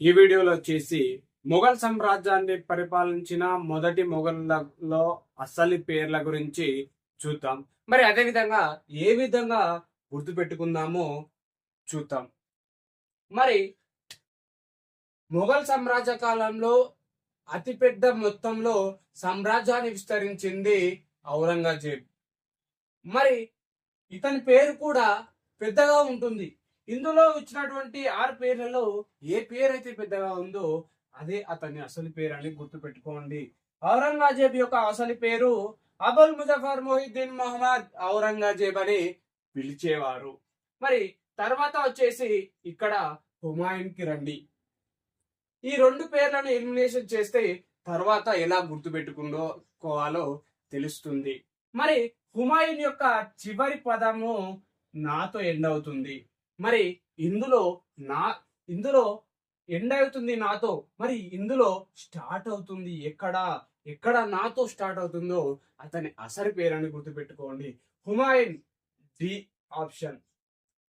ఈ వీడియోలో వచ్చేసి మొఘల్ సామ్రాజ్యాన్ని పరిపాలించిన మొదటి మొఘల్లో అసలు పేర్ల గురించి చూద్దాం. మరి అదే విధంగా ఏ విధంగా గుర్తుపెట్టుకుందామో చూద్దాం. మరి మొఘల్ సామ్రాజ్య కాలంలో అతిపెద్ద మొత్తంలో సామ్రాజ్యాన్ని విస్తరించింది ఔరంగజేబ్. మరి ఇతని పేరు కూడా పెద్దగా ఉంటుంది. ఇందులో ఇచ్చినటువంటి 6 పేర్లలో ఏ పేరు అయితే పెద్దగా ఉందో అదే అతని అసలు పేరు అని గుర్తుపెట్టుకోండి. ఔరంగజేబ్ యొక్క అసలు పేరు అబుల్ ముజఫర్ మొహిద్దీన్ మొహమ్మద్ ఔరంగజేబ్ అని పిలిచేవారు. మరి తర్వాత వచ్చేసి ఇక్కడ హుమాయూన్ కి రండి. ఈ 2 పేర్లను ఎలిమినేషన్ చేస్తే తర్వాత ఎలా గుర్తుపెట్టుకోవాలో తెలుస్తుంది. మరి హుమాయూన్ యొక్క చివరి పదము నాతో ఎండ్ అవుతుంది. మరి ఇందులో ఎండ్ అవుతుంది నాతో, మరి ఇందులో స్టార్ట్ అవుతుంది ఎక్కడ నాతో స్టార్ట్ అవుతుందో అతని అసలు పేరని గుర్తుపెట్టుకోండి. హుమాయూన్. D option.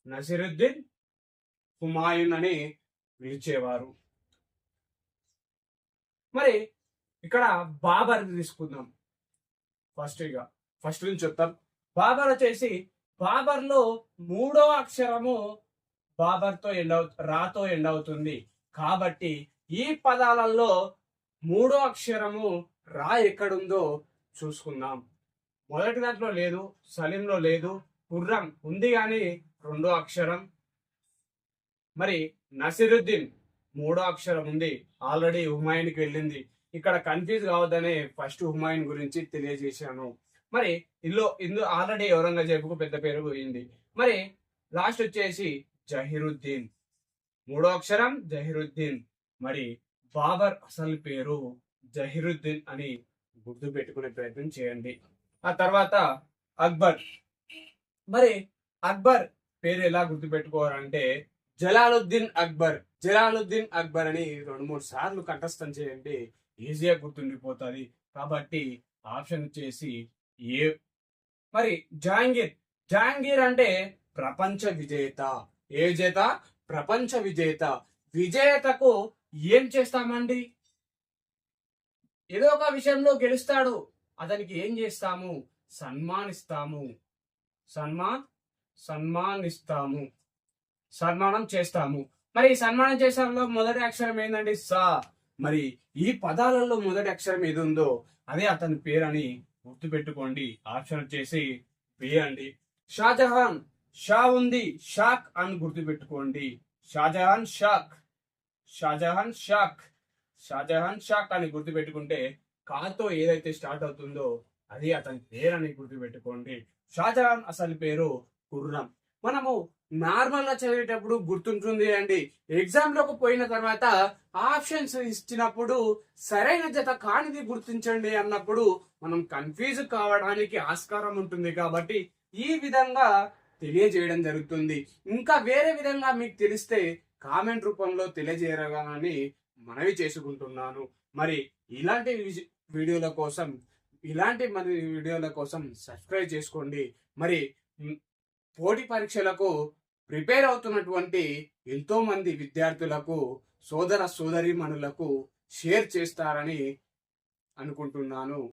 నసిరుద్దీన్ హుమాయూన్ అని పిలిచేవారు. మరి ఇక్కడ బాబర్ తీసుకుందాం. ఫస్ట్ నుంచి చెప్తాం. బాబర్ వచ్చేసి బాబర్ లో 3వ అక్షరము బాబర్తో రాతో ఎండ్ అవుతుంది. కాబట్టి ఈ పదాలలో 3వ అక్షరము రా ఎక్కడుందో చూసుకుందాం. మొదటి దాంట్లో లేదు, సలీంలో లేదు, ఖుర్రం ఉంది కానీ 2వ అక్షరం. మరి నసిరుద్దీన్ 3వ అక్షరం ఉంది, ఆల్రెడీ హుమాయూన్కి వెళ్ళింది. ఇక్కడ కన్ఫ్యూజ్ కావద్దనే ఫస్ట్ హుమాయూన్ గురించి తెలియజేశాను. మరి ఇందులో ఆల్రెడీ ఔరంగజేబుకు పెద్ద పేరు పోయింది. మరి లాస్ట్ వచ్చేసి జహీరుద్దీన్, 3వ అక్షరం జహీరుద్దీన్. మరి బాబర్ అసలు పేరు జహీరుద్దీన్ అని గుర్తు పెట్టుకునే ప్రయత్నం చేయండి. ఆ తర్వాత అక్బర్. మరి అక్బర్ పేరు ఎలా గుర్తు పెట్టుకోవాలంటే జలాలుద్దీన్ అక్బర్ అని 2-3 సార్లు కంఠస్థం చేయండి, ఈజీగా గుర్తుండిపోతుంది. కాబట్టి ఆప్షన్ వచ్చేసి ఏ. మరి జహాంగీర్ అంటే ప్రపంచ విజేత. ఏ విజేత? ప్రపంచ విజేత. విజేతకు ఏం చేస్తామండి? ఏదో ఒక విషయంలో గెలుస్తాడు, అతనికి ఏం చేస్తాము? సన్మానం చేస్తాము. మరి సన్మానం చేసే మొదటి అక్షరం ఏంటండి? సా. మరి ఈ పదాలలో మొదటి అక్షరం ఏది ఉందో అదే అతని పేరు అని గుర్తుపెట్టుకోండి. ఆప్షన్ వచ్చేసి బి అండి. షాజహాన్. షా ఉంది, షాక్ అని గుర్తుపెట్టుకోండి. షాజహాన్ షాక్ అని గుర్తుపెట్టుకుంటే కాతో ఏదైతే స్టార్ట్ అవుతుందో అది అతని పేరు అని గుర్తుపెట్టుకోండి. షాజహాన్ అసలు పేరు ఖుర్రం. మనము నార్మల్ గా చదివేటప్పుడు గుర్తుంటుంది అండి. ఎగ్జామ్ లోకి పోయిన తర్వాత ఆప్షన్స్ ఇచ్చినప్పుడు సరైన జత కానిది గుర్తించండి అన్నప్పుడు మనం కన్ఫ్యూజ్ కావడానికి ఆస్కారం ఉంటుంది. కాబట్టి ఈ విధంగా తెలియజేయడం జరుగుతుంది. ఇంకా వేరే విధంగా మీకు తెలిస్తే కామెంట్ రూపంలో తెలియజేయగలని మనవి చేసుకుంటున్నాను. మరి ఇలాంటి వీడియోల కోసం సబ్స్క్రైబ్ చేసుకోండి. మరి పోటీ పరీక్షలకు ప్రిపేర్ అవుతున్నటువంటి ఎంతో మంది విద్యార్థులకు, సోదరీమణులకు షేర్ చేస్తారని అనుకుంటున్నాను.